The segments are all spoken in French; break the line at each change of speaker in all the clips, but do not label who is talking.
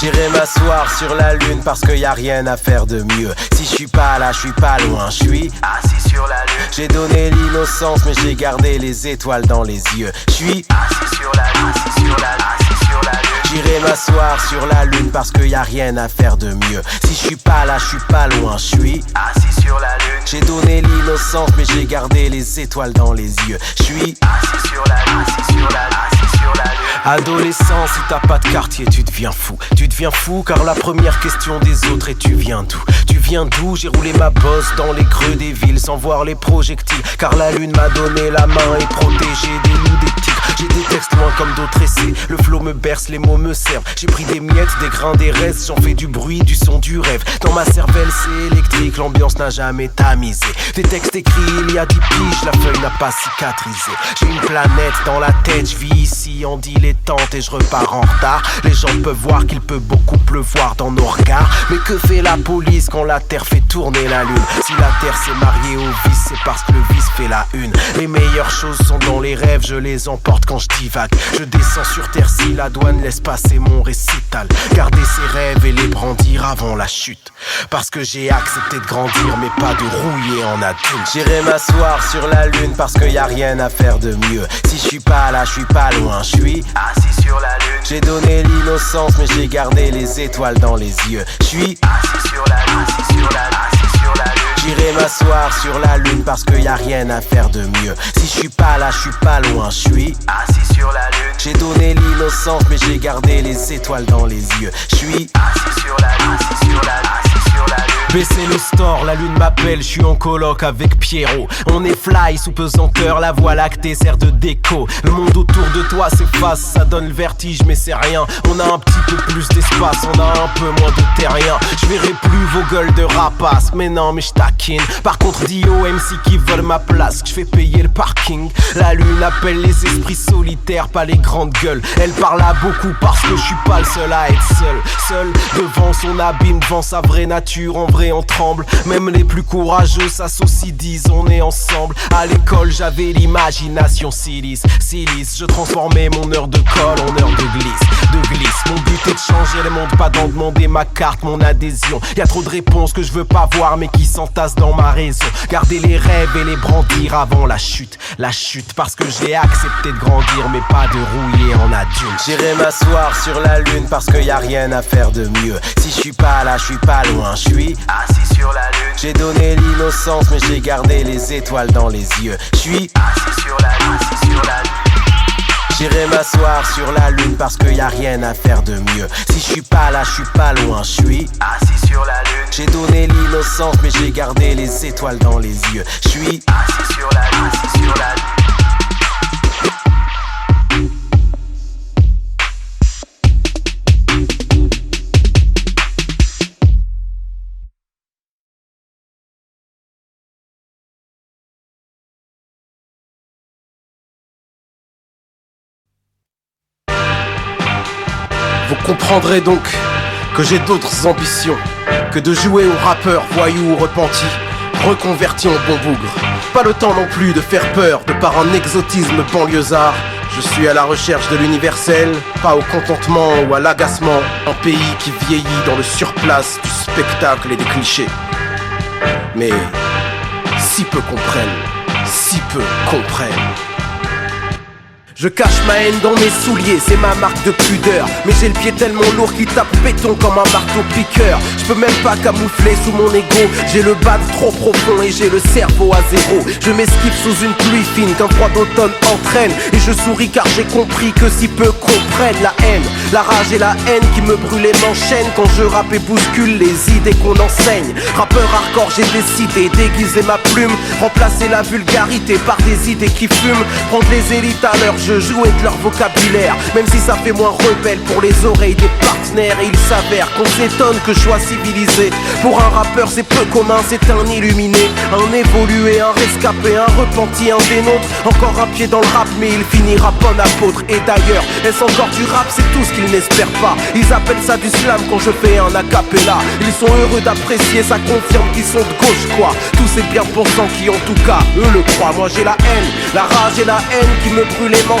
J'irai m'asseoir sur la lune parce qu'il y a rien à faire de mieux. Si je suis pas là, je suis pas loin, je suis assis sur la lune. J'ai donné l'innocence mais j'ai gardé les étoiles dans les yeux. Je suis assis sur la lune, assis sur la lune, assis sur la lune. J'irai m'asseoir sur la lune parce qu'il y a rien à faire de mieux. Si je suis pas là, je suis pas loin, je suis assis sur la lune. J'ai donné l'innocence mais j'ai gardé les étoiles dans les yeux. Je suis assis sur la lune, assis sur la lune, assis sur la lune. Adolescent, si t'as pas de quartier, tu deviens fou. Tu deviens fou car la première question des autres est tu viens d'où? Tu viens d'où? J'ai roulé ma bosse dans les creux des villes sans voir les projectiles. Car la lune m'a donné la main et protégé des loups, des tigres. J'ai des textes loin comme d'autres essais. Le flow me berce, les mots me servent. J'ai pris des miettes, des grains, des restes. J'en fais du bruit, du son, du rêve. Dans ma cervelle c'est électrique, l'ambiance n'a jamais tamisé. Des textes écrits il y a 10 piges, la feuille n'a pas cicatrisé. J'ai une planète dans la tête, je vis ici en dilettante et je repars en retard. Les gens peuvent voir qu'il peut beaucoup pleuvoir dans nos regards. Mais que fait la police quand la terre fait tourner la lune? Si la terre s'est mariée au vice, c'est parce que le vice fait la une. Les meilleures choses sont dans les rêves, je les emporte quand je divague. Je descends sur terre si la douane laisse passer mon récital. Garder ses rêves et les brandir avant la chute. Parce que j'ai accepté de grandir mais pas de rouiller en adulte. J'irai m'asseoir sur la lune parce qu'il y a rien à faire de mieux. Si je suis pas là, je suis pas loin, je suis assis sur la lune. J'ai donné l'innocence mais j'ai gardé les étoiles dans les yeux. Je suis assis sur la lune, assis sur la lune, assis sur la lune. J'irai m'asseoir sur la lune parce qu'il y a rien à faire de mieux. Si je suis pas là, je suis pas loin, je suis assis sur la lune. J'ai donné l'innocence mais j'ai gardé les étoiles dans les yeux. Je suis assis sur la lune, assis sur la lune, assis sur la lune. Baissez le store, la lune m'appelle, je suis en coloc avec Pierrot. On est fly sous pesanteur, la voie lactée sert de déco. Le monde autour de toi s'efface, ça donne le vertige mais c'est rien. On a un petit peu plus d'espace, on a un peu moins de terrien. Je verrai plus vos gueules de rapaces, mais non mais je taquine. Par contre dis aux MC qui veulent ma place que je fais payer le parking. La lune appelle les esprits solitaires, pas les grandes gueules. Elle parle à beaucoup parce que je suis pas le seul à être seul. Seul devant son abîme, devant sa vraie nature, en vrai on tremble. Même les plus courageux s'associent, disent on est ensemble. À l'école j'avais l'imagination silice. Je transformais mon heure de colle en heure de glisse. Mon but est de changer le monde, pas d'en demander ma carte, mon adhésion. Y'a trop de réponses que je veux pas voir mais qui s'entassent dans ma raison. Garder les rêves et les brandir avant la chute. La chute parce que j'ai accepté de grandir mais pas de rouiller en adulte. J'irai m'asseoir sur la lune parce qu'il y a rien à faire de mieux. Si je suis pas là, je suis pas loin, je suis assis sur la lune. J'ai donné l'innocence mais j'ai gardé les étoiles dans les yeux. Je suis assis sur la lune, assis sur la lune. J'irai m'asseoir sur la lune parce qu'il y a rien à faire de mieux. Si je suis pas là, je suis pas loin, je suis assis sur la lune. J'ai donné l'innocence mais j'ai gardé les étoiles dans les yeux. Je suis assis sur la lune, assis sur la lune. Vous comprendrez donc que j'ai d'autres ambitions que de jouer au rappeur, voyou ou repenti, reconverti en bon bougre. Pas le temps non plus de faire peur, de par un exotisme banlieusard. Je suis à la recherche de l'universel, pas au contentement ou à l'agacement. Un pays qui vieillit dans le surplace du spectacle et des clichés. Mais si peu comprennent. Je cache ma haine dans mes souliers, c'est ma marque de pudeur. Mais j'ai le pied tellement lourd qu'il tape béton comme un marteau piqueur. Je peux même pas camoufler sous mon ego. J'ai le bad trop profond et j'ai le cerveau à zéro. Je m'esquive sous une pluie fine qu'un froid d'automne entraîne. Et je souris car j'ai compris que si peu comprennent la haine, la rage et la haine qui me brûlent m'enchaînent. Quand je rappe et bouscule les idées qu'on enseigne. Rappeur hardcore, j'ai décidé d'aiguiser ma plume, remplacer la vulgarité par des idées qui fument. Prendre les élites à leur jeu, jouer de leur vocabulaire, même si ça fait moins rebelle pour les oreilles des partenaires. Et il s'avère qu'on s'étonne que je sois civilisé. Pour un rappeur c'est peu commun, c'est un illuminé, un évolué, un rescapé, un repenti, un des nôtres. Encore un pied dans le rap mais il finira bon apôtre. Et d'ailleurs, est-ce encore du rap? C'est tout ce qu'ils n'espèrent pas. Ils appellent ça du slam quand je fais un acapella. Ils sont heureux d'apprécier, ça confirme qu'ils sont de gauche quoi. Tous ces bien pensants qui en tout cas eux le croient. Moi j'ai la haine, la rage et la haine qui me brûlent les manches.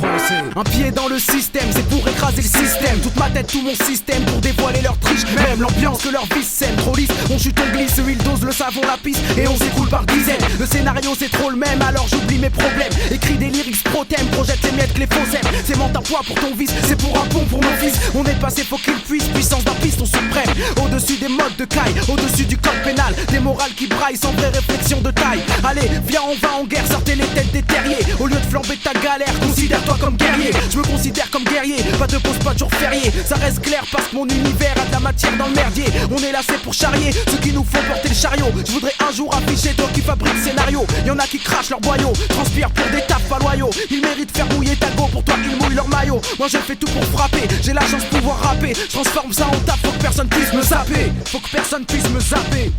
Un pied dans le système, c'est pour écraser le système. Toute ma tête, tout mon système pour dévoiler leur triche. Même l'ambiance que leur vie sème, trop lisse. On chute, on glisse, ils dosent le savon, la piste. Et on s'écoule par dizaines. Le scénario c'est trop le même, alors j'oublie mes problèmes. Écris des lyrics pro-thème, projette les miettes que les faux aiment. C'est mentent un poids pour ton vice, c'est pour un pont pour mon fils. On est passé, faut qu'il puisse, puissance d'un piston suprême. Au-dessus des modes de caille, au-dessus du code pénal. Des morales qui braillent sans vraie réflexion de taille. Allez, viens, on va en guerre, sortez les têtes des terriers. Au lieu de flamber ta galère, considère-toi comme guerrier. Je me considère comme guerrier, pas de pause, pas de jour férié. Ça reste clair parce que mon univers a de la matière dans le merdier. On est là c'est pour charrier ceux qui nous font porter le chariot. Je voudrais un jour afficher toi qui fabrique scénario. Y'en a qui crachent leur boyau, transpirent pour des tapes pas loyaux. Ils méritent faire mouiller ta go, pour toi ils mouillent leur maillot. Moi je fais tout pour frapper, j'ai la chance de pouvoir rapper. Je transforme ça en taf, faut que personne puisse me zapper. Faut que personne puisse me zapper.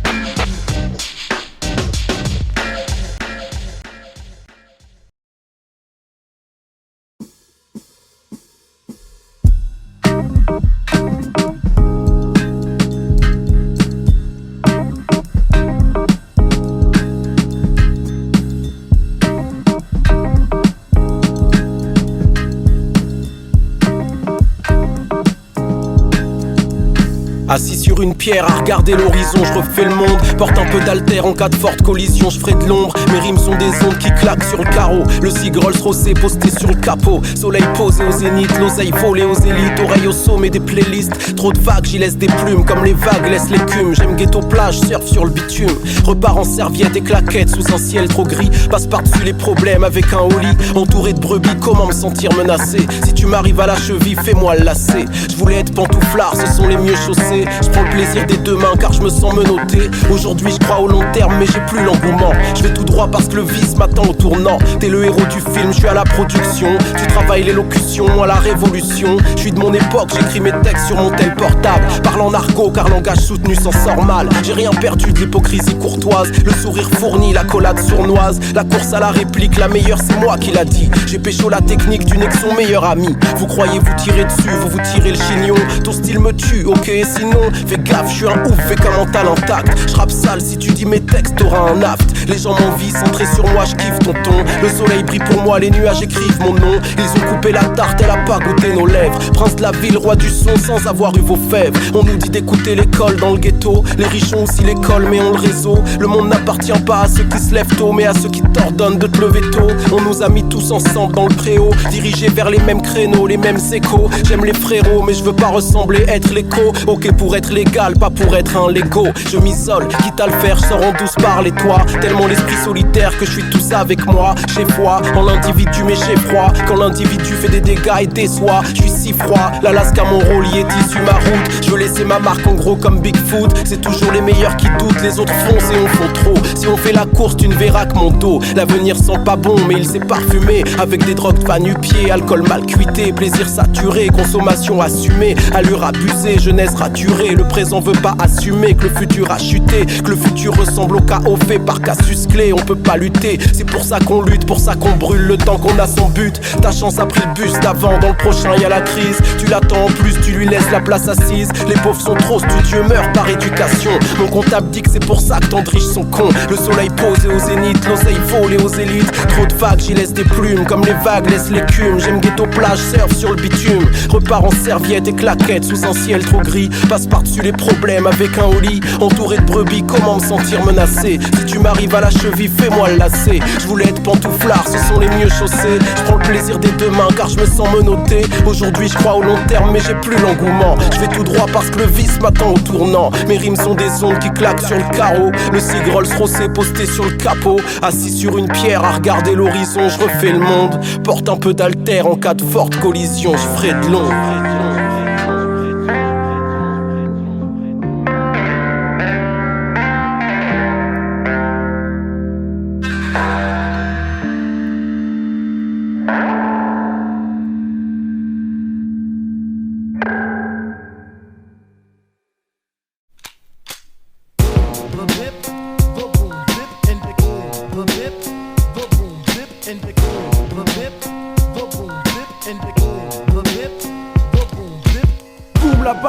Assis sur une pierre à regarder l'horizon, je refais le monde. Porte un peu d'alter en cas de forte collision, je ferai de l'ombre. Mes rimes sont des ondes qui claquent sur le carreau. Le cig Rolls-Royce posté sur le capot. Soleil posé au zénith, l'oseille volée aux élites. Oreilles au sommet des playlists. Trop de vagues, j'y laisse des plumes. Comme les vagues laissent l'écume. J'aime ghetto plage, surf sur le bitume. Repars en serviette et claquettes sous un ciel trop gris. Passe par-dessus les problèmes avec un holly. Entouré de brebis, comment me sentir menacé? Si tu m'arrives à la cheville, fais-moi le lacet. Je voulais être pantouflard, ce sont les mieux chaussés. Je prends le plaisir des deux mains car je me sens menotté. Aujourd'hui je crois au long terme mais j'ai plus l'engouement. Je vais tout droit parce que le vice m'attend au tournant. T'es le héros du film, je suis à la production. Tu travailles l'élocution, moi la révolution. Je suis de mon époque, j'écris mes textes sur mon tel portable. Parle en argot car langage soutenu s'en sort mal. J'ai rien perdu de l'hypocrisie courtoise. Le sourire fourni, l'accolade sournoise. La course à la réplique, la meilleure c'est moi qui l'a dit. J'ai pécho la technique, tu n'es que son meilleur ami. Vous croyez vous tirer dessus, vous vous tirez le chignon. Ton style me tue, ok et sinon fais gaffe, je suis un ouf, fais comme mental intact. Je rappe sale, si tu dis mes textes, t'auras un aft. Les gens m'envient, centrés sur moi, je kiffe ton ton. Le soleil brille pour moi, les nuages écrivent mon nom. Ils ont coupé la tarte, elle a pas goûté nos lèvres. Prince de la ville, roi du son, sans avoir eu vos fèves. On nous dit d'écouter l'école dans le ghetto. Les riches ont aussi l'école, mais ont le réseau. Le monde n'appartient pas à ceux qui se lèvent tôt, mais à ceux qui t'ordonnent de te lever tôt. On nous a mis tous ensemble dans le préau, dirigés vers les mêmes créneaux, les mêmes échos. J'aime les frérots, mais je veux pas ressembler, être l'écho. Ok pour être légal, pas pour être un Lego. Je m'isole, quitte à le faire, je sors en douce par les toits. Tellement l'esprit solitaire que je suis tout ça avec moi. Chez foi, en l'individu mais chez froid. Quand l'individu fait des dégâts et déçoit, je suis si froid, l'Alaska mon rôle y est issu ma route. Je veux laisser ma marque en gros comme Bigfoot. C'est toujours les meilleurs qui doutent, les autres foncent et on font trop. Si on fait la course, tu ne verras que mon dos. L'avenir sent pas bon mais il s'est parfumé. Avec des drogues pas nu-pieds, alcool mal cuité. Plaisir saturé, consommation assumée. Allure abusée, jeunesse raturée. Le présent veut pas assumer que le futur a chuté, que le futur ressemble au chaos fait par Cassius Clay. On peut pas lutter, c'est pour ça qu'on lutte, pour ça qu'on brûle le temps qu'on a son but. Ta chance a pris le bus d'avant, dans le prochain y a la crise. Tu l'attends en plus, tu lui laisses la place assise. Les pauvres sont trop studieux, meurent par éducation. Mon comptable dit que c'est pour ça que tant de riches sont cons. Le soleil posé au zénith, l'oseille volée aux élites. Trop de vagues, j'y laisse des plumes, comme les vagues laissent l'écume. J'aime ghetto plage, surf sur le bitume. Repars en serviette et claquettes sous un ciel trop gris. Passe par-dessus les problèmes avec un holly. Entouré de brebis, comment me sentir menacé? Si tu m'arrives à la cheville, fais-moi le lacet. Je voulais être pantouflard, ce sont les mieux chaussés. Je prends le plaisir des deux mains car je me sens menotté. Aujourd'hui je crois au long terme mais j'ai plus l'engouement. Je vais tout droit parce que le vice m'attend au tournant. Mes rimes sont des ondes qui claquent sur le carreau. Le cig Rolls-Royce posté sur le capot. Assis sur une pierre à regarder l'horizon, je refais le monde. Porte un peu d'alter en cas de forte collision, je ferai de l'ombre.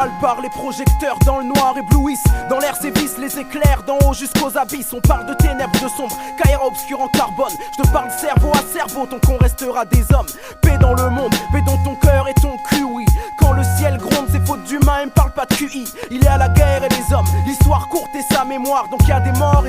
balles par les projecteurs dans le noir éblouissent. Dans l'air sévissent les éclairs d'en haut jusqu'aux abysses. On parle de ténèbres, de sombres, caïra obscur en carbone. Je te parle cerveau à cerveau tant qu'on restera des hommes. Paix dans le monde, paix dans ton cœur et ton cul, oui. Quand le ciel gronde, c'est faute d'humain, et me parle pas de QI. Il y a la guerre et les hommes, l'histoire courte et sa mémoire. Donc y a des morts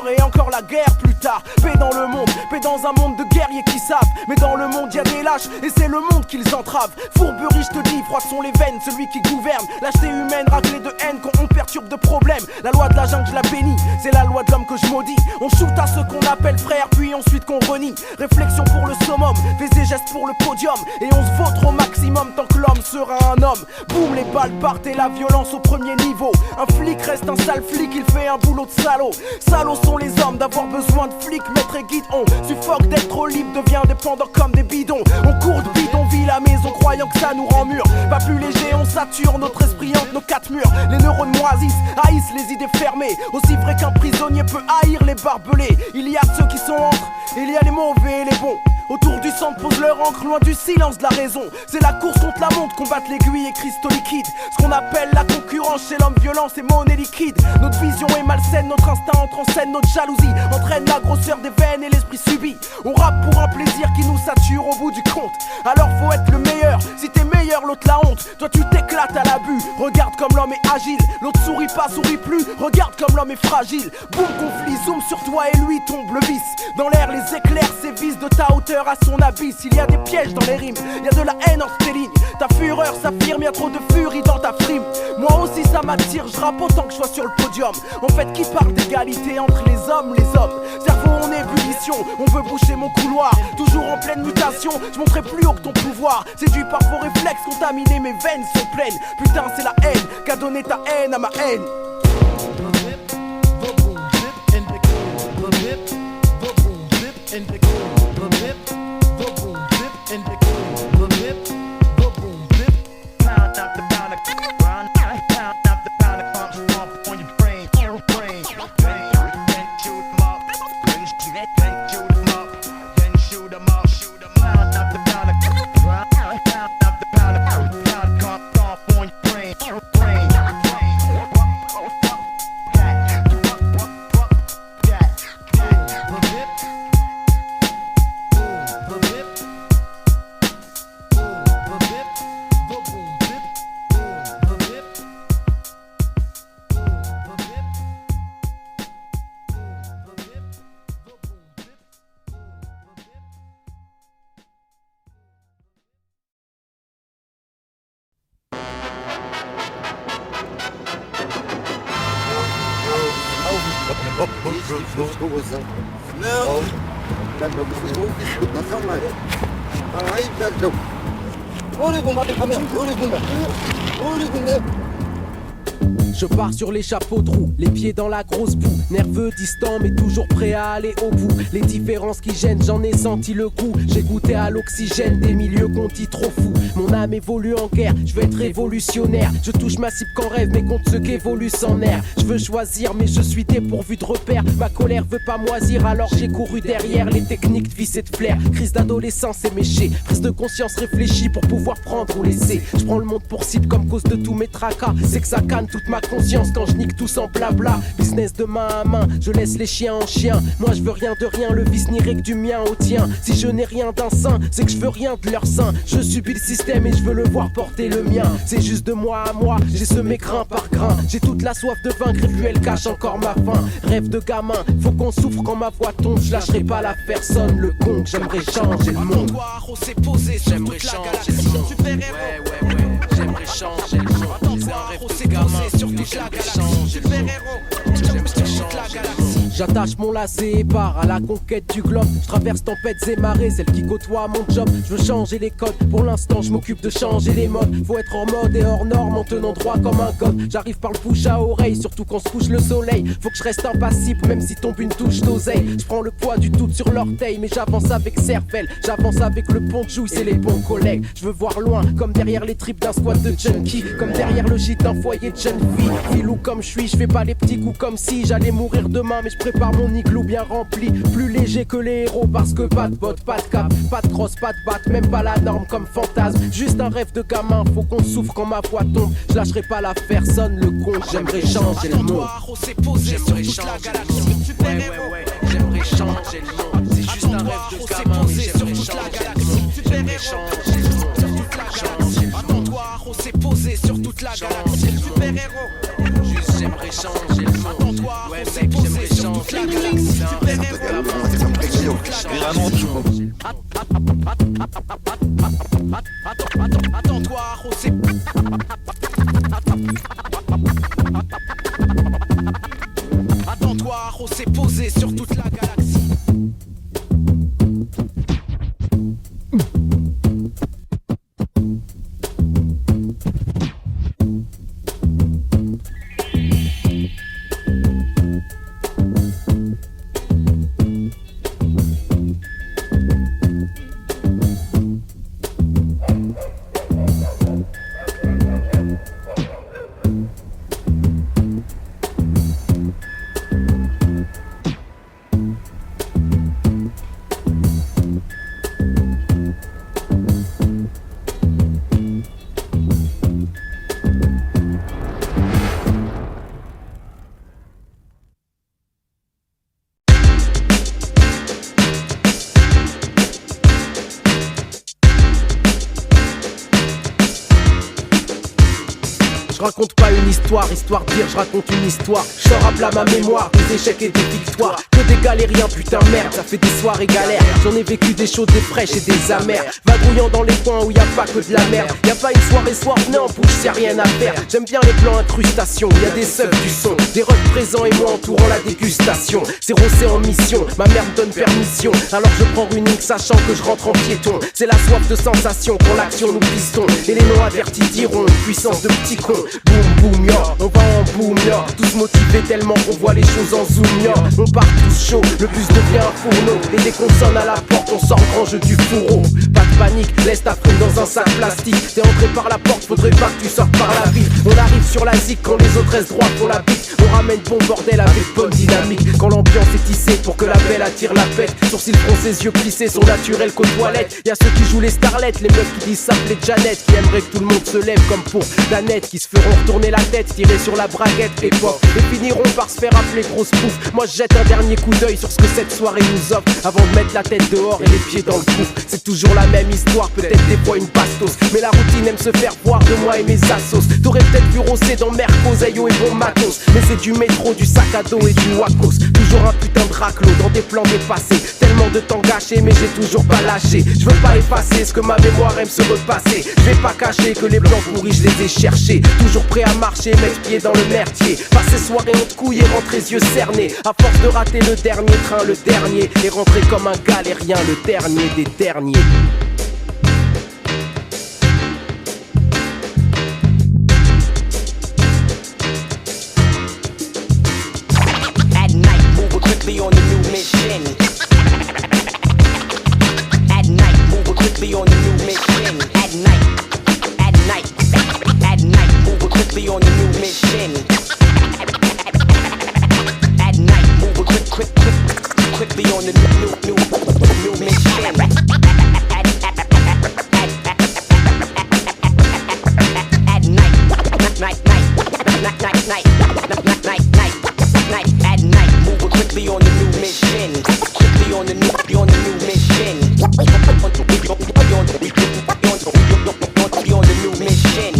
et encore la guerre plus tard. Paix dans le monde, paix dans un monde de guerriers qui savent. Mais dans le monde y a des lâches et c'est le monde qu'ils entravent. Fourberie, je te dis, froides sont les veines, celui qui gouverne. Lâcheté humaine, raclée de haine quand on perturbe de problèmes. La loi de la jungle, je la bénis, c'est la loi de l'homme que je maudis. On shoot à ceux qu'on appelle frères, puis ensuite qu'on renie. Réflexion pour le summum, fais des gestes pour le podium. Et on se vautre au maximum tant que l'homme sera un homme. Boum, les balles partent et la violence au premier niveau. Un flic reste un sale flic, il fait un boulot de salaud. Salauds sont les hommes d'avoir besoin de flics, maître et guide. On suffoque d'être trop libre, devient dépendant comme des bidons. On court de bidonville à maison croyant que ça nous rend mûrs. Pas plus léger, on sature notre esprit entre nos quatre murs. Les neurones moisissent, haïssent les idées fermées. Aussi vrai qu'un prisonnier peut haïr les barbelés. Il y a ceux qui sont entre, il y a les mauvais et les bons. Autour du centre posent leur encre, loin du silence de la raison. C'est la course contre la montre, combattre l'aiguille et cristaux liquides. Ce qu'on appelle la concurrence chez l'homme violent, c'est monnaie liquide. Notre vision est malsaine, notre instinct entre en scène, notre jalousie entraîne la grosseur des veines et l'esprit subit. On rappe pour un plaisir qui nous sature au bout du compte. Alors faut être le meilleur, si t'es meilleur l'autre la honte. Toi tu t'éclates à l'abus, regarde comme l'homme est agile. L'autre sourit pas, sourit plus, regarde comme l'homme est fragile. Boum, conflit, zoom sur toi et lui tombe le vice. Dans l'air les éclairs sévissent de ta hauteur à son abysse. Il y a des pièges dans les rimes, il y a de la haine entre tes lignes. Ta fureur s'affirme, y a trop de furie dans ta frime. Moi aussi ça m'attire, je rappe autant que je sois sur le podium. En fait qui parle d'égalité entre les hommes, cerveau en ébullition, on veut boucher mon couloir. Toujours en pleine mutation, je monterai plus haut que ton pouvoir. Séduit par vos réflexes contaminés, mes veines sont pleines. Putain c'est la haine qu'a donné ta haine à ma haine. Je pars sur les chapeaux de roue, les pieds dans la grosse boue. Nerveux, distant, mais toujours prêt à aller au bout. Les différences qui gênent, j'en ai senti le goût. J'ai goûté à l'oxygène des milieux qu'on dit trop fous. Mon âme évolue en guerre, je veux être révolutionnaire. Je touche ma cible qu'en rêve, mais compte ce qu'évolue sans air. Je veux choisir, mais je suis dépourvu de repères. Ma colère veut pas moisir, alors j'ai couru derrière les techniques de vice et de flair. Crise d'adolescence éméchée, prise de conscience réfléchie pour pouvoir prendre ou laisser. Je prends le monde pour cible comme cause de tous mes tracas. C'est que ça canne toute ma conscience quand je nique tout sans blabla. Business de main à main, je laisse les chiens en chien. Moi je veux rien de rien, le vice n'irait que du mien au tien. Si je n'ai rien d'un saint, c'est que je veux rien de leur sein. Je subis le système et je veux le voir porter le mien. C'est juste de moi à moi, j'ai semé grain par grain. J'ai toute la soif de vaincre et puis elle cache encore ma faim. Rêve de gamin, faut qu'on souffre quand ma voix tombe. Je lâcherai pas la personne, le gong, j'aimerais changer le monde. On s'est posé, j'aimerais changer le monde. Ouais, j'aimerais changer le monde. C'est un rêve de gamin, sur toute la galaxie. J'aimerais changer la galaxie. J'attache mon lacet et pars à la conquête du globe. Je traverse tempêtes et marées, celles qui côtoient mon job. Je veux changer les codes, pour l'instant je m'occupe de changer les modes. Faut être en mode et hors norme en tenant droit comme un god. J'arrive par le bouche à oreille, surtout quand se couche le soleil. Faut que je reste impassible même si tombe une touche d'oseille. Je prends le poids du tout sur l'orteil, mais j'avance avec cervelle. J'avance avec le pont de jouy, c'est les bons collègues. Je veux voir loin, comme derrière les tripes d'un squat de junkie. Comme derrière le gîte d'un foyer de jeune fille. Filou comme je suis, je fais pas les petits coups comme si j'allais mourir demain, mais je prépare mon igloo bien rempli, plus léger que les héros parce que pas de bottes, pas de cap, pas de crosse, pas de batte, même pas la norme comme fantasme. Juste un rêve de gamin, faut qu'on souffre quand ma voix tombe. Je lâcherai pas l'affaire, sonne le compte, j'aimerais changer le monde. J'aimerais changer le monde. Ouais. J'aimerais changer le monde. C'est juste un rêve de gamin, j'aimerais changer le monde. J'aimerais changer le monde. Attends-toi, on s'est posé sur toute la galaxie. Super-héros. Juste j'aimerais changer le monde. Attends-toi, on s'est posé sur toute la galaxie. Attends-toi, on s'est... Attends-toi, on s'est posé sur toute la galaxie. Je raconte pas une histoire, histoire de dire, je raconte une histoire. Je rappelle à ma mémoire des échecs et des victoires. Que des galériens, putain merde, ça fait des soirées galères. J'en ai vécu des chaudes, des fraîches et des amères. Vadrouillant dans les coins où y a pas que de la merde. Y a pas une soirée soir, non, en bouche, y'a rien à faire. J'aime bien les plans incrustations, y a des seufs du son, des refs présents et moi entourant la dégustation. C'est rossé en mission, ma mère me donne permission. Alors je prends Running sachant que je rentre en piéton. C'est la soif de sensation, pour l'action nous pistons. Et les non avertis diront, puissance de petit con. Boum boum yo, on va en boum yo. Tous motivés tellement qu'on voit les choses en zoom yo. On part tous chaud, le bus devient un fourneau. Et dès qu'on sonne à la porte, on sort grand jeu du fourreau. Pas de panique, laisse ta frime dans un sac plastique. T'es entré par la porte, faudrait pas que tu sortes par la ville. On arrive sur la zik quand les autres restent droits pour la bite. On ramène bon bordel avec bonne dynamique. Quand l'ambiance est tissée pour que la belle attire la pète. Sourcils froncés, yeux plissés, sont naturels qu'aux toilettes. Y'a ceux qui jouent les starlettes, les meufs qui disent s'appeler Janet. Qui aimeraient que tout le monde se lève comme pour Danette. Qui se feront retourner la tête, tirer sur la braguette et pop. Et finiront par se faire appeler grosse pouffe. Moi je jette un dernier coup d'œil sur ce que cette soirée nous offre. Avant de mettre la tête dehors et les pieds dans le gouffre. C'est toujours la même histoire, peut-être des fois une bastos. Mais la routine aime se faire voir de moi et mes assos. T'aurais peut-être vu rosser dans Mercos, Ayo et bon matos. Mais c'est du métro, du sac à dos et du Wacos. Toujours un putain de raclo dans des plans dépassés. Tellement de temps gâché mais j'ai toujours pas lâché. Je veux pas effacer ce que ma mémoire aime se repasser. Je vais pas cacher que les plans pourris je les ai cherchés. Toujours prêt à marcher, mettre pied dans le merdier. Passer soirée honte couille et rentrer yeux cernés. À force de rater le dernier train, le dernier. Et rentrer comme un galérien, le dernier des derniers.
At night, move quickly on the new mission. At night, move quickly on the new mission. At night, at night, at night, move quickly on the new mission. At night, move quickly on the new mission. At night, at night, move quickly on the new mission. Quickly on the new mission. On the new mission. At night, move quickly on the new mission.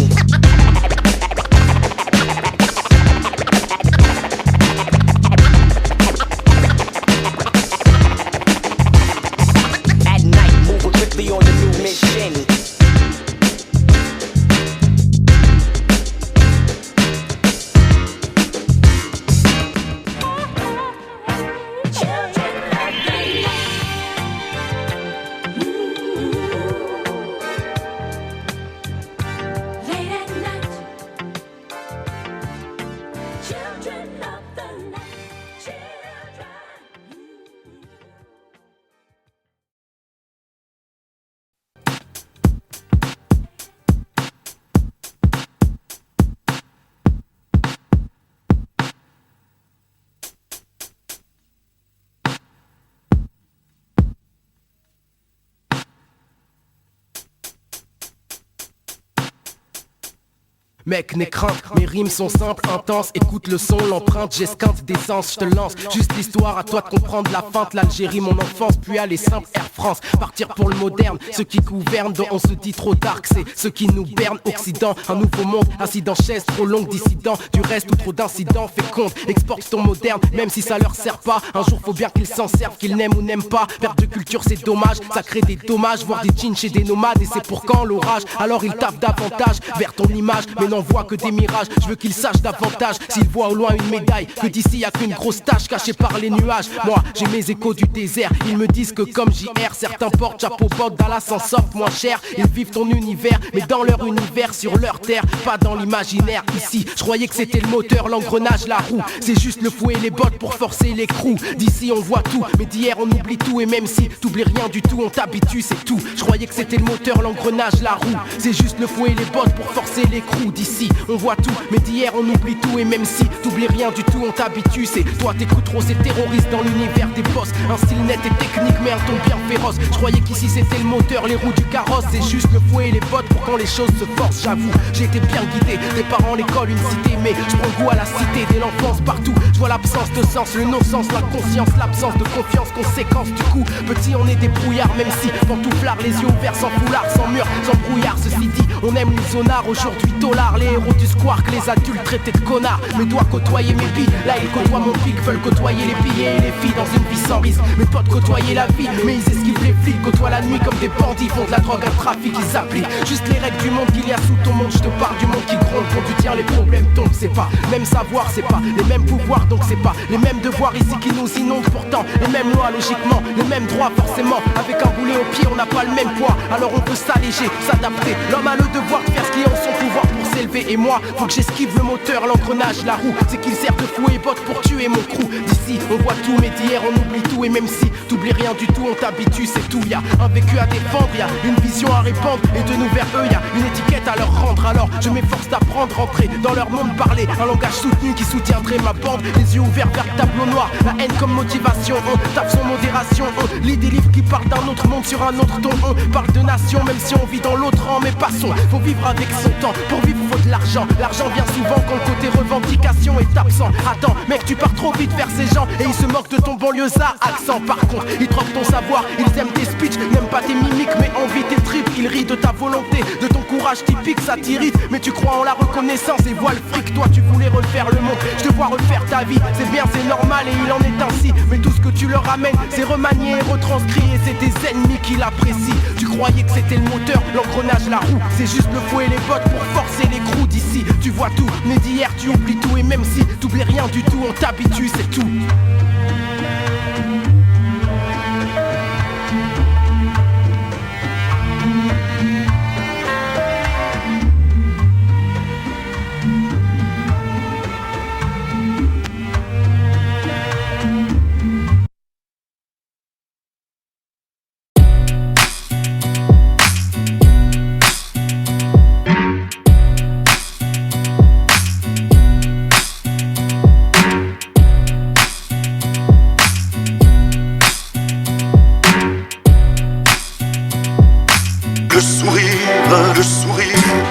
Mec, n'aie crainte, mes rimes sont simples, intenses. Écoute le son, l'empreinte, j'esquinte d'essence, je te lance. Juste l'histoire, à toi de comprendre la feinte. L'Algérie, mon enfance, puis aller simple, Air France. Partir pour le moderne, ceux qui gouvernent, dont on se dit trop dark, c'est ceux qui nous bernent. Occident, un nouveau monde, assis dans chaise, trop longue, dissident. Du reste ou trop d'incidents, fais compte, exporte ton moderne, même si ça leur sert pas. Un jour, faut bien qu'ils s'en servent, qu'ils n'aiment ou n'aiment pas. Perte de culture, c'est dommage, ça crée des dommages. Voir des jeans chez des nomades, et c'est pour quand l'orage. Alors ils tapent davantage vers ton image, mais n'en voit que des mirages. Je veux qu'ils sachent davantage s'ils voient au loin une médaille, que d'ici y a qu'une grosse tache cachée par les nuages. Moi j'ai mes échos du désert, ils me disent que comme JR, certains portent chapeau bord, Dallas s'en sortent moins cher. Ils vivent ton univers, mais dans leur univers, sur leur terre, pas dans l'imaginaire. Ici je croyais que c'était le moteur, l'engrenage, la roue. C'est juste le fouet et les bottes pour forcer l'écrou. D'ici on voit tout, mais d'hier on oublie tout. Et même si t'oublies rien du tout, on t'habitue, c'est tout. Je croyais que c'était le moteur, l'engrenage, la roue. C'est juste le fouet et les bottes pour forcer l'écrou. D'ici on voit tout, mais d'hier on oublie tout. Et même si t'oublies rien du tout, on t'habitue. C'est toi t'écoutes trop ces terroristes dans l'univers des boss. Un style net et technique mais un ton bien féroce. Je croyais qu'ici c'était le moteur, les roues du carrosse. C'est juste le fouet et les bottes pour quand les choses se forcent. J'avoue, j'ai été bien guidé, des parents, l'école, une cité. Mais je prends goût à la cité, dès l'enfance partout. Je vois l'absence de sens, le non-sens, la conscience, l'absence de confiance, conséquence. Du coup, petit on est des brouillards, même si pantouflards, les yeux ouverts, sans foulard, sans mur, sans brouillard. Ceci dit, on aime les zonards, aujourd'hui dollars. Les héros du square, que les adultes traités de connards. Mais dois côtoyer mes billes, là ils côtoient mon pic. Veulent côtoyer les billets et les filles dans une vie sans risque. Mes potes côtoyer la vie, mais ils esquivent les flics. Côtoient la nuit comme des bandits, font de la drogue, un trafic, ils appliquent juste les règles du monde qu'il y a sous ton monde. Je te parle du monde qui gronde, quand tu tiens les problèmes tombent. C'est pas même savoir, c'est pas les mêmes pouvoirs, donc c'est pas les mêmes devoirs ici qui nous inondent. Pourtant les mêmes lois, logiquement, les mêmes droits forcément. Avec un boulet au pied, on n'a pas le même poids. Alors on peut s'alléger, s'adapter. L'homme a le devoir de faire ce qui est en son pouvoir pour s'élever. Et moi, faut que j'esquive le moteur, l'engrenage, la roue. C'est qu'il sert de fouet et botte pour tuer mon crew. D'ici, on voit tout, mais d'hier, on oublie tout. Et même si t'oublies rien du tout, on t'habitue, c'est tout. Y'a un vécu à défendre, y'a une vision à répandre. Et de nous vers eux, y'a une étiquette à leur rendre. Alors je m'efforce d'apprendre, rentrer dans leur monde, parler un langage soutenu qui soutiendrait ma bande. Les yeux ouverts vers le tableau noir, la haine comme motivation. On tape son modération, on lit des livres qui parlent d'un autre monde sur un autre ton. On parle de nation, même si on vit dans l'autre rang. Mais passons, faut vivre avec son temps. Pour vivre, faut de l'argent. L'argent vient souvent quand le côté revendication est absent. Attends, mec, tu pars trop vite vers ces gens et ils se moquent de ton banlieusard accent. Par contre, ils troquent ton savoir, ils aiment tes speeches, n'aiment pas tes mimiques, mais envie tes tripes. Ils rient de ta volonté, de ton courage typique, ça t'irrite. Mais tu crois en la reconnaissance et vois le fric. Toi, tu voulais refaire le monde, je te vois refaire ta vie. C'est bien, c'est normal et il en est ainsi. Mais tout ce que tu leur amènes, c'est remanié et retranscrit. Et c'est tes ennemis qui l'apprécient. Tu croyais que c'était le moteur, l'engrenage, la roue. C'est juste le fouet et les bottes pour forcer l'écrou. D'ici, tu vois tout, mais d'hier, tu oublies tout. Et même si t'oublies rien du tout, on t'habitue, c'est tout.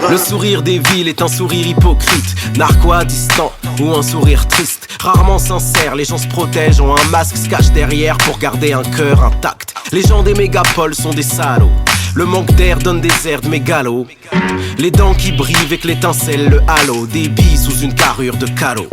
Le sourire des villes est un sourire hypocrite, narquois, distant ou un sourire triste. Rarement sincère, les gens se protègent, ont un masque, se cachent derrière pour garder un cœur intact. Les gens des mégapoles sont des salauds. Le manque d'air donne des airs de mégalos. Les dents qui brillent avec l'étincelle, le halo. Des billes sous une carrure de calot.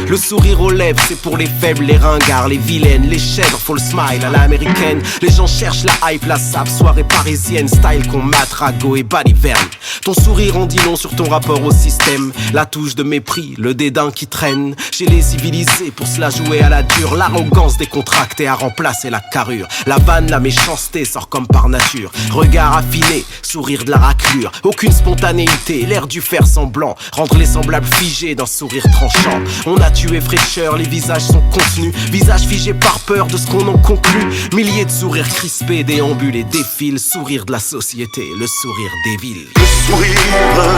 Le sourire aux lèvres, c'est pour les faibles, les ringards, les vilaines, les chèvres, faut le smile à l'américaine. Les gens cherchent la hype, la sable, soirée parisienne, style qu'on mate, ragot et baliverne. Ton sourire en dit long sur ton rapport au système. La touche de mépris, le dédain qui traîne. Chez les civilisés, pour se la jouer à la dure. L'arrogance décontractée a remplacé la carrure. La vanne, la méchanceté sort comme par nature. Regard affiné, sourire de la raclure. Aucune spontanéité, l'air du faire semblant. Rendre les semblables figés d'un sourire tranchant. On a tué fraîcheur, les visages sont contenus. Visages figés par peur de ce qu'on en conclut. Milliers de sourires crispés déambulent et défilent. Sourire de la société, le sourire des villes.
Le sourire,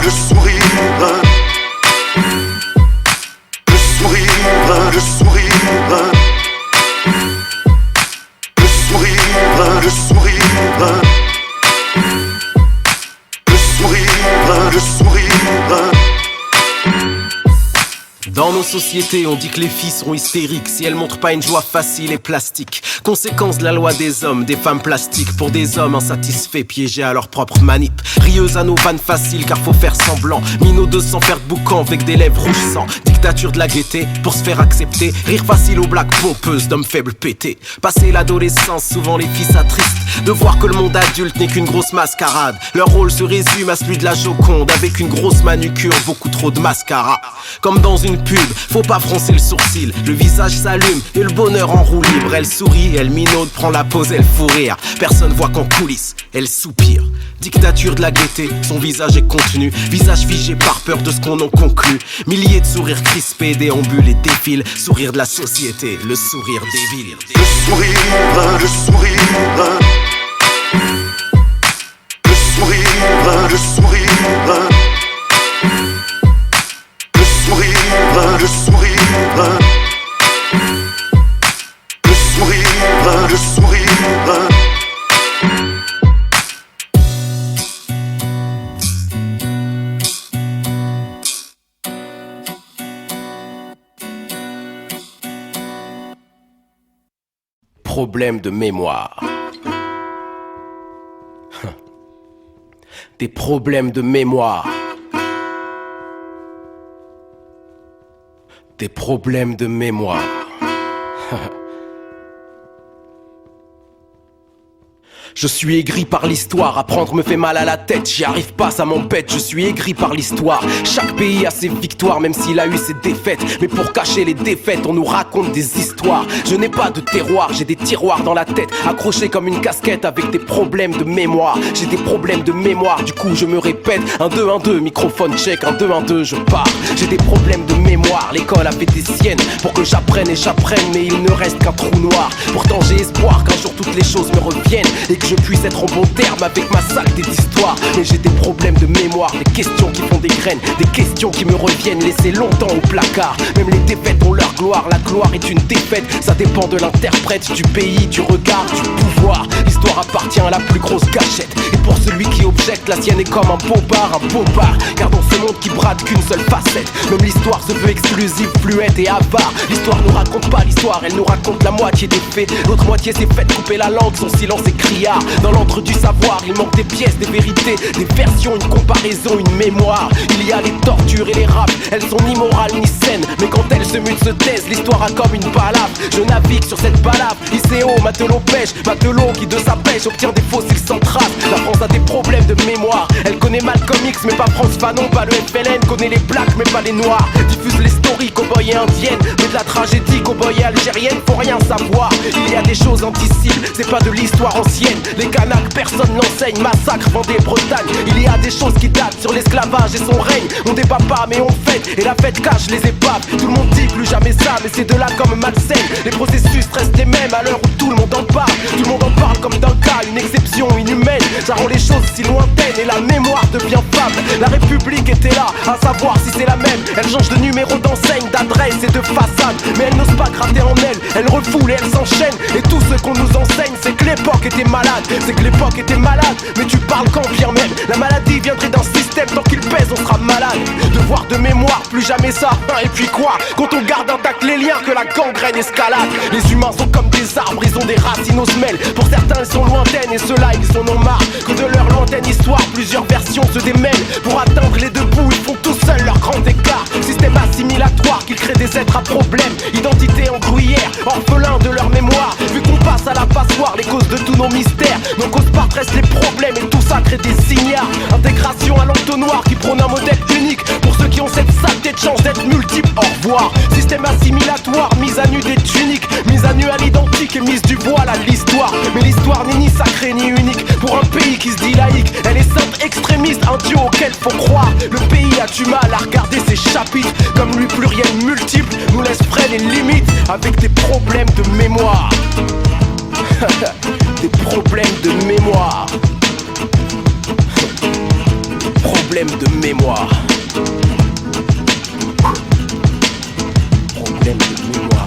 le sourire. Le sourire, le sourire. Le sourire, le sourire. Le sourire, le sourire.
Dans nos sociétés, on dit que les filles sont hystériques si elles montrent pas une joie facile et plastique. Conséquence de la loi des hommes, des femmes plastiques. Pour des hommes insatisfaits, piégés à leur propre manip. Rieuses à nos vannes faciles car faut faire semblant. Minaudeuses sans faire de boucan avec des lèvres rouges sang. Dictature de la gaieté pour se faire accepter. Rire facile aux blagues pompeuses d'hommes faibles pétés. Passer l'adolescence, souvent les filles s'attristent de voir que le monde adulte n'est qu'une grosse mascarade. Leur rôle se résume à celui de la Joconde avec une grosse manucure, beaucoup trop de mascara. Comme dans une pub, faut pas froncer le sourcil. Le visage s'allume et le bonheur en roue libre. Elle sourit, elle minaude, prend la pose, elle fout rire. Personne voit qu'en coulisses, elle soupire. Dictature de la gaieté, son visage est contenu. Visage figé par peur de ce qu'on en conclut. Milliers de sourires crispés déambulent et défilent. Sourire de la société, le sourire des villes.
Le sourire, le sourire. Le sourire, le sourire. Le sourire, le sourire. Le sourire, le sourire.
Problème de mémoire. Des problèmes de mémoire. Des problèmes de mémoire. Je suis aigri par l'histoire, apprendre me fait mal à la tête. J'y arrive pas, ça m'embête, je suis aigri par l'histoire. Chaque pays a ses victoires, même s'il a eu ses défaites. Mais pour cacher les défaites, on nous raconte des histoires. Je n'ai pas de terroir, j'ai des tiroirs dans la tête, accrochés comme une casquette avec des problèmes de mémoire. J'ai des problèmes de mémoire, du coup je me répète. 1, 2, 1, 2, microphone check, 1, 2, 1, 2, je pars. J'ai des problèmes de mémoire, l'école a fait des siennes pour que j'apprenne et j'apprenne, mais il ne reste qu'un trou noir. Pourtant j'ai espoir qu'un jour toutes les choses me reviennent et que je puisse être en bon terme avec ma saleté d'histoire. Mais j'ai des problèmes de mémoire, des questions qui font des graines, des questions qui me reviennent laissées longtemps au placard. Même les défaites ont leur gloire, la gloire est une défaite. Ça dépend de l'interprète, du pays, du regard, du pouvoir. L'histoire appartient à la plus grosse gâchette. Et pour celui qui objecte, la sienne est comme un bobard, car dans ce monde qui brade qu'une seule facette, même l'histoire se veut exclusive, fluette et avare. L'histoire nous raconte pas l'histoire, elle nous raconte la moitié des faits. L'autre moitié s'est faite couper la langue, son silence est criard. Dans l'antre du savoir, il manque des pièces, des vérités, des versions, une comparaison, une mémoire. Il y a les tortures et les raps, elles sont ni morales ni saines, mais quand elles se mutent, se taisent, l'histoire a comme une balafre. Je navigue sur cette balafre, ICO, matelot pêche, matelot qui de sa pêche obtient des fossiles sans trace. La France a des problèmes de mémoire, elle connaît Malcolm X mais pas France Fanon, pas le FLN, connaît les blacks mais pas les noirs. Diffuse les stories, cow-boy et indienne, mais de la tragédie, cow-boy et algérienne, faut rien savoir. Il y a des choses indicibles, c'est pas de l'histoire ancienne. Les Kanaks, personne n'enseigne, massacre, Vendée, Bretagne. Il y a des choses qui datent sur l'esclavage et son règne. On débat pas mais on fête, et la fête cache les épaves. Tout le monde dit plus jamais ça, mais c'est de là comme malsaine. Les processus restent les mêmes à l'heure où tout le monde en parle. Tout le monde en parle comme d'un cas, une exception inhumaine. Ça rend les choses si lointaines et la mémoire devient fable. La République était là, à savoir si c'est la même. Elle change de numéro d'enseigne, d'adresse et de façade, mais elle n'ose pas gratter en elle refoule et elle s'enchaîne. Et tout ce qu'on nous enseigne, c'est que l'époque était malade. C'est que l'époque était malade, mais tu parles quand bien même. La maladie viendrait d'un système, tant qu'il pèse on sera malade. Devoir de mémoire, plus jamais ça. Et puis quoi, quand on garde intact les liens, que la gangrène escalade. Les humains sont comme des arbres, ils ont des racines aux semelles. Pour certains ils sont lointaines et ceux-là ils en ont marre que de leur lointaine histoire, plusieurs versions se démêlent. Pour atteindre les deux bouts, ils font tout seuls leur grand écart. Système assimilatoire qui crée des êtres à problème. Identité en gruyère, orphelins de leur mémoire. Vu qu'on passe à la passoire, les causes de tous nos mystères. Nos causes par restent les problèmes et tout ça crée des signares. Intégration à l'entonnoir qui prône un modèle unique. Pour ceux qui ont cette saleté de chance d'être multiples, au revoir. Système assimilatoire, mise à nu des tuniques, mise à nu à l'identique et mise du voile à l'histoire. Mais l'histoire n'est ni sacrée ni unique. Pour un pays qui se dit laïque, elle est sainte, extrémiste, un dieu auquel faut croire. Le pays a du mal à regarder ses chapitres. Comme lui pluriel multiple nous laisse frais les limites. Avec des problèmes de mémoire. Des problèmes de mémoire. Problèmes de mémoire. Problèmes de mémoire.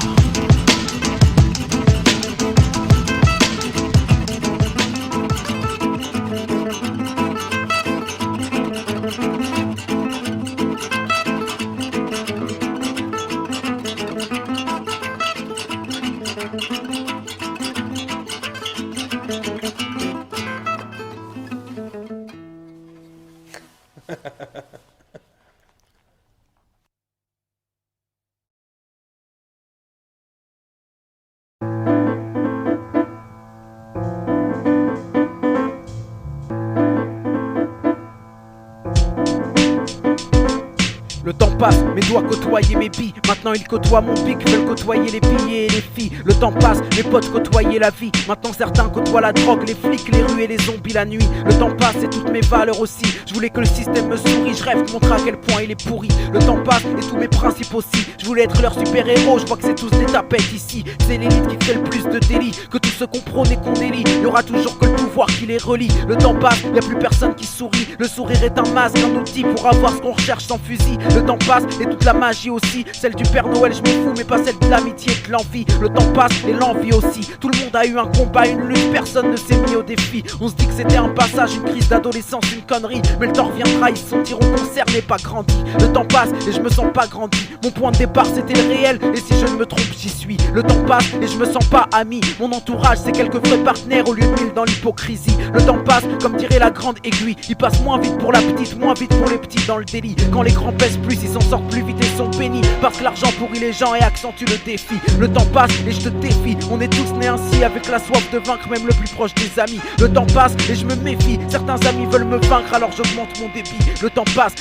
passe, mes doigts côtoyaient mes billes. Maintenant ils côtoient mon pic, veulent côtoyer les billets et les filles. Le temps passe, mes potes côtoyaient la vie. Maintenant certains côtoient la drogue, les flics, les rues et les zombies la nuit. Le temps passe et toutes mes valeurs aussi. Je voulais que le système me sourie, je rêve de montrer à quel point il est pourri. Le temps passe et tous mes principes aussi. Je voulais être leur super-héros, je vois que c'est tous des tapettes ici. C'est l'élite qui fait le plus de délits que tous ceux qu'on prône et qu'on délie. Il y aura toujours que le pouvoir qui les relie. Le temps passe, y a plus personne qui sourit. Le sourire est un masque, un outil pour avoir ce qu'on recherche sans fusil. Le temps passe et toute la magie aussi. Celle du Père Noël je m'en fous, mais pas celle de l'amitié et de l'envie. Le temps passe et l'envie aussi. Tout le monde a eu un combat, une lutte, personne ne s'est mis au défi. On se dit que c'était un passage, une crise d'adolescence, une connerie. Mais le temps reviendra, ils se sentiront concernés, pas grandis. Le temps passe et je me sens pas grandi. Mon point de départ c'était le réel, et si je ne me trompe j'y suis. Le temps passe et je me sens pas ami. Mon entourage c'est quelques vrais partenaires au lieu de 1000 dans l'hypocrisie. Le temps passe comme dirait la grande aiguille. Il passe moins vite pour la petite, moins vite pour les petits dans le délit. Quand les grands pèsent plus, ils s'en sortent plus vite et sont bénis. Parce que l'argent pourrit les gens et accentue le défi. Le temps passe et je te défie. On est tous nés ainsi avec la soif de vaincre même le plus proche des amis. Le temps passe et je me méfie. Certains amis veulent me vaincre alors j'augmente mon débit. Le temps passe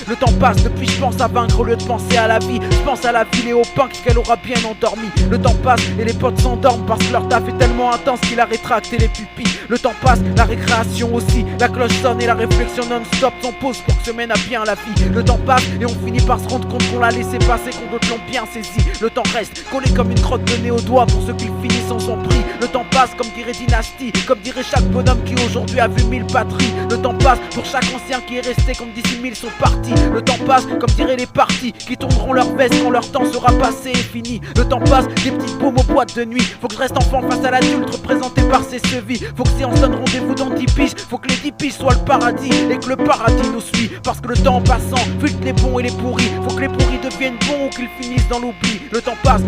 depuis je pense à vaincre au lieu de penser à la vie. Je pense à la ville et au punk qu'elle aura bien endormi. Le temps passe et les potes s'endorment parce que leur taf est tellement intense qu'il a rétracté les pupilles. Le temps passe, la récréation aussi. La cloche sonne et la réflexion non-stop s'en pose pour que se mène à bien la vie. Le temps passe et on finit par se rendre compte qu'on l'a laissé passer, qu'on d'autres l'ont bien saisi. Le temps reste collé comme une crotte de nez au doigt pour ceux qui finissent en son prix. Le temps passe comme dirait Dynasty, comme dirait chaque bonhomme qui aujourd'hui a vu 1000 patries. Le temps passe pour chaque ancien qui est resté comme d'ici 1000 sont partis. Le temps passe comme diraient les partis qui tourneront leur veste quand leur temps sera passé et fini. Le temps passe, des petites paumes aux boîtes de nuit. Faut que je reste enfant face à l'adulte représenté par ses chevilles. Faut que si on se donne rendez-vous dans 10 piges, faut que les 10 piges soient le paradis et que le paradis nous suit. Parce que le temps en passant filtre les bons et les pourris. Faut que les pourris deviennent bons ou qu'ils finissent dans l'oubli. Le temps passe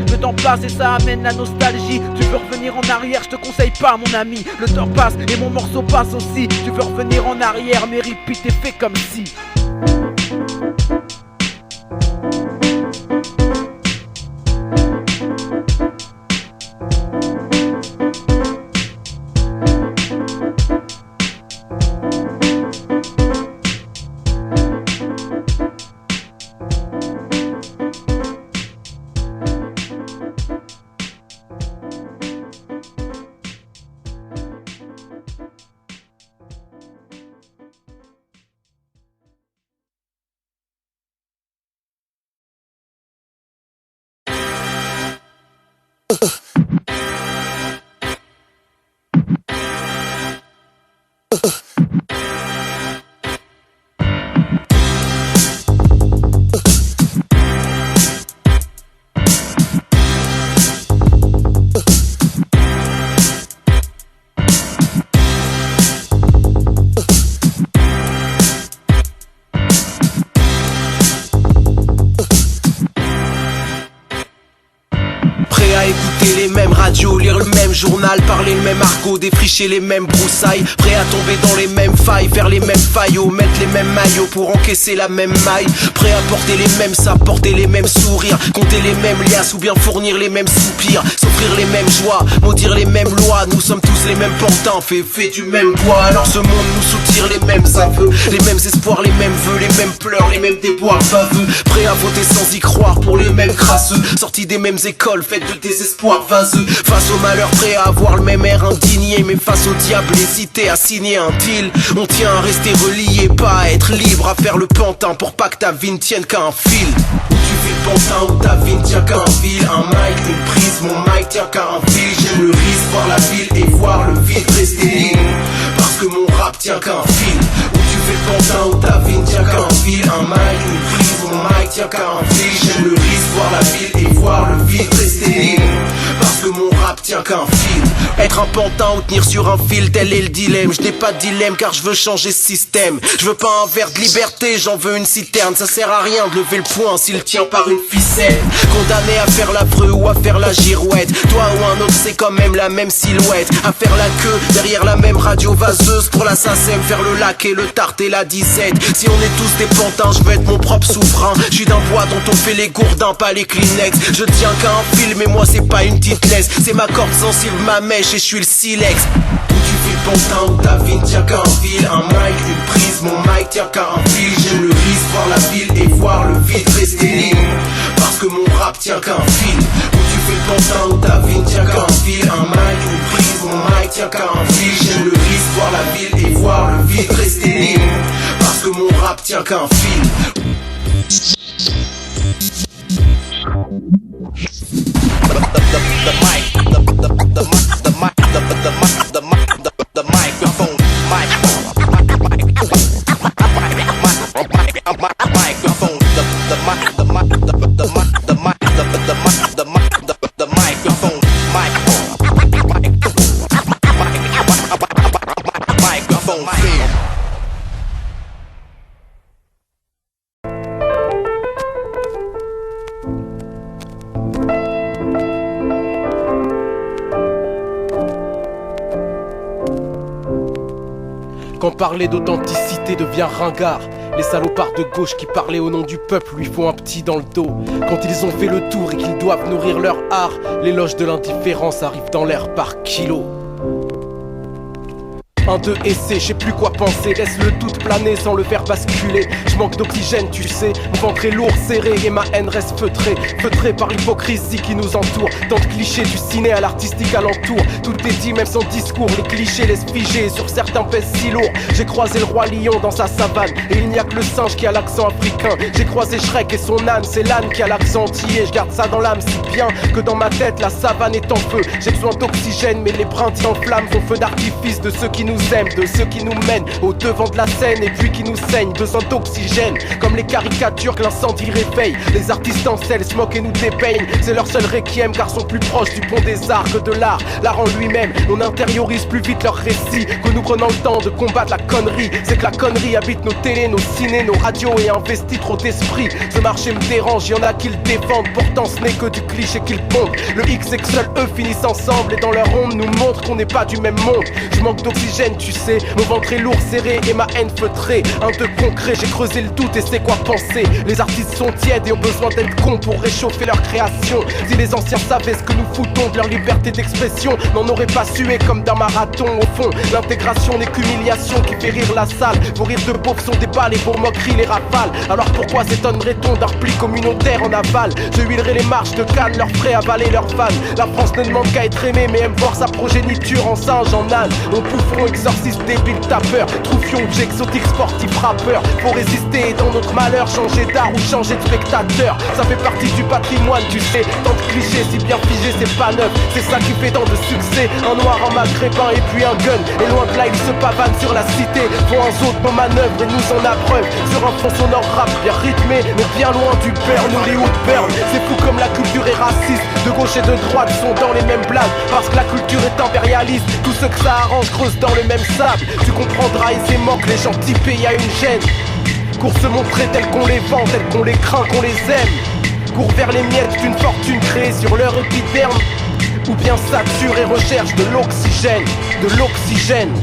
et ça amène la nostalgie. Tu veux revenir en arrière, je te conseille pas mon ami. Le temps passe et mon morceau passe aussi. Tu veux revenir en arrière, mais repeat et fais comme si.
Écouter les mêmes radios, lire le même journal, parler le même argot, défricher les mêmes broussailles, prêt à tomber dans les mêmes failles, faire les mêmes faillots, mettre les mêmes maillots pour encaisser la même maille, prêt à porter les mêmes sapes, porter les mêmes sourires, compter les mêmes liasses ou bien fournir les mêmes soupirs, s'offrir les mêmes joies, maudire les mêmes lois. Nous sommes tous les mêmes pantins, fait du même poids. Alors ce monde nous soutire les mêmes aveux, les mêmes espoirs, les mêmes vœux, les mêmes pleurs, les mêmes déboires baveux, prêt à voter sans y croire pour les mêmes crasseux, sortis des mêmes écoles, faites de désespoir vaseux, face au malheur prêt à avoir le même air indigné, mais face au diable hésité à signer un deal. On tient à rester relié, pas à être libre, à faire le pantin pour pas que ta vie ne tienne qu'à un fil. Où tu fais le pantin, où ta vie ne tient qu'à un fil. Un mic, une prise, mon mic tient qu'à un fil. J'aime le risque, voir la ville et voir le vide rester libre, parce que mon rap tient qu'à un fil. Où tu fais le pantin, où ta vie ne tient qu'à un fil. Un mic, une prise, mon mic tient qu'à un fil. J'aime le risque, voir la ville et voir le vide rester libre, parce que mon rap tient qu'à un fil. Être un pantin ou tenir sur un fil, tel est le dilemme. Je n'ai pas de dilemme car je veux changer ce système. Je veux pas un verre de liberté, j'en veux une citerne. Ça sert à rien de lever le poing s'il tient par une ficelle. Condamné à faire l'affreux ou à faire la girouette, toi ou un autre c'est quand même la même silhouette. À faire la queue derrière la même radio vaseuse pour la SACEM, faire le lac et le tarte et la 17. Si on est tous des pantins, je veux être mon propre souverain. Je suis d'un bois dont on fait les gourdins, pas les Kleenex. Je tiens qu'à un fil mais moi c'est pas une petite laisse. C'est ma corde sensible, ma mèche et je suis le silex. Où tu fais le pantin où ta vie ne tient qu'à un fil. Un mic, une prise, mon mic tient qu'à un fil. J'aime le risque, voir la ville et voir le vide rester libre. Parce que mon rap tient qu'à un fil. Où tu fais le pantin où ta vie ne tient qu'à un fil. Un mic, une prise, mon mic tient qu'à un fil. J'aime le risque, voir la ville et voir le vide rester libre. Parce que mon rap tient qu'à un fil.
Quand parler d'authenticité devient ringard, les salopards de gauche qui parlaient au nom du peuple lui font un petit dans le dos. Quand ils ont fait le tour et qu'ils doivent nourrir leur art, l'éloge de l'indifférence arrive dans l'air par kilo. Un, deux, essai, je sais plus quoi penser. Laisse le doute planer sans le faire basculer. Je manque d'oxygène, tu sais. Mon ventre est lourd, serré et ma haine reste feutrée. Feutrée par l'hypocrisie qui nous entoure. Tant de clichés du ciné à l'artistique alentour. Tout est dit, même sans discours. Les clichés laissent figer, sur certains pèsent si lourd. J'ai croisé le roi lion dans sa savane et il n'y a que le singe qui a l'accent africain. J'ai croisé Shrek et son âne, c'est l'âne qui a l'accent antillais. Je garde ça dans l'âme si bien que dans ma tête la savane est en feu. J'ai besoin d'oxygène mais les brindilles en flammes font feu d'artifice de ceux qui nous aiment, de ceux qui nous mènent au devant de la scène et puis qui nous saignent. Besoin d'oxygène, comme les caricatures que l'incendie réveille. Les artistes en selle se moquent et nous dépeignent. C'est leur seul requiem car sont plus proches du pont des arts que de l'art. L'art en lui-même, on intériorise plus vite leurs récits que nous prenons le temps de combattre la connerie. C'est que la connerie habite nos télés, nos cinés, nos radios et investit trop d'esprit. Ce marché me dérange, y'en a qui le défendent. Pourtant ce n'est que du cliché qu'ils pondent. Le X et que seuls eux finissent ensemble et dans leur onde nous montrent qu'on n'est pas du même monde. Je manque d'oxygène, tu sais. Mon ventre est lourd, serré et ma haine feutrée. Un de concret, j'ai creusé le doute et c'est quoi penser. Les artistes sont tièdes et ont besoin d'être cons pour réchauffer leur création. Si les anciens savaient ce que nous foutons de leur liberté d'expression, n'en auraient pas sué comme d'un marathon. Au fond, l'intégration n'est qu'humiliation qui fait rire la salle. Vos rires de pauvres sont des balles et vos moqueries les rafales. Alors pourquoi s'étonnerait-on d'un repli communautaire en aval? Je huilerai les marches de Cannes, leur ferai avaler leurs fans. La France ne demande qu'à être aimée mais aime voir sa progéniture en singe, en âne. On boufferont exorciste débile tapeur, troufion exotique sportif rappeur. Faut résister et dans notre malheur changer d'art ou changer de spectateur. Ça fait partie du patrimoine, tu sais. Tant de clichés si bien figés c'est pas neuf. C'est ça qui fait tant de succès. Un noir, un maghrébin et puis un gun. Et loin de là ils se pavanent sur la cité. Font un saut nos manœuvres et nous en abreuvent. Sur un fond sonore rap bien rythmé mais bien loin du burn ou les burn. C'est fou comme la culture est raciste. De gauche et de droite sont dans les mêmes blagues. Parce que la culture est impérialiste. Tous ceux que ça arrange creusent dans le même sable. Tu comprendras aisément que les gens typés y a une gêne. Cours se montrer tel qu'on les vend, tel qu'on les craint, qu'on les aime. Cours vers les miettes d'une fortune créée sur leur épiderme. Ou bien sature et recherche de l'oxygène. De l'oxygène.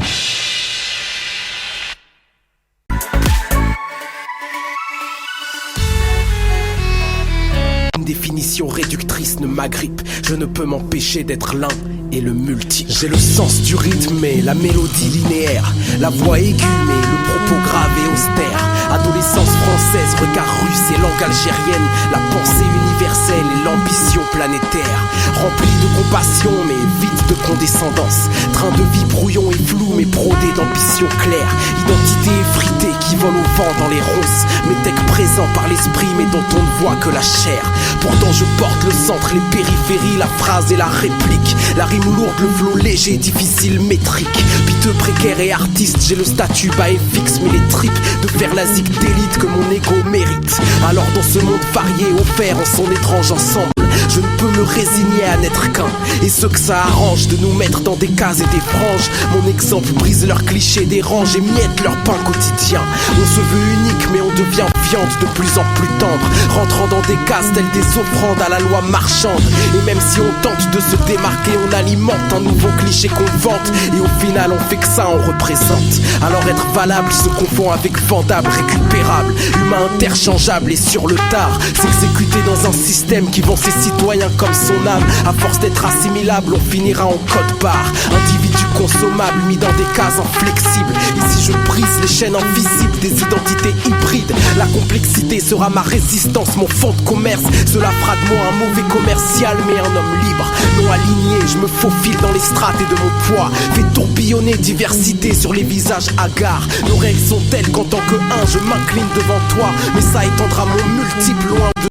Une définition réductrice ne m'agrippe. Je ne peux m'empêcher d'être l'un et le multi. J'ai le sens du rythme et la mélodie linéaire, la voix aiguë mais le propos grave et austère. Adolescence française, regard russe et langue algérienne, la pensée universelle et l'ambition planétaire. Rempli de compassion mais vide de condescendance. Train de vie brouillon et flou mais brodé d'ambition claire. Identité effritée qui vole au vent dans les ronces. Métèque présent par l'esprit mais dont on ne voit que la chair. Pourtant je porte le centre, les périphéries, la phrase et la réplique. La rime lourde, le flow léger, difficile, métrique. Piteux, précaire et artiste, j'ai le statut bas et fixe. Mais les tripes de faire la zik d'élite que mon ego mérite. Alors dans ce monde varié, offert en son étrange ensemble, je ne peux me résigner à n'être qu'un. Et ceux que ça arrange de nous mettre dans des cases et des franges. Mon exemple brise leurs clichés, dérange et miette leur pain quotidien. On se veut unique mais on devient
viande de plus en plus tendre, rentrant dans des cases telles des offrandes à la loi marchande. Et même si on tente de se démarquer, on alimente un nouveau cliché qu'on vante, et au final on fait que ça, on représente. Alors être valable se confond avec vendable, récupérable, humain interchangeable, et sur le tard s'exécuter dans un système qui vend ses citoyens comme son âme. À force d'être assimilable, on finira en code-barre, individu consommable mis dans des cases inflexibles. Ici je brise les chaînes invisibles des identités hybrides. La complexité sera ma résistance, mon fond de commerce. Cela fera de moi un mauvais commercial, mais un homme libre, non aligné. Je me faufile dans les strates et de mon poids fait tourbillonner diversité sur les visages hagards. Nos règles sont telles qu'en tant que un, je m'incline devant toi, mais ça étendra mon multiple loin de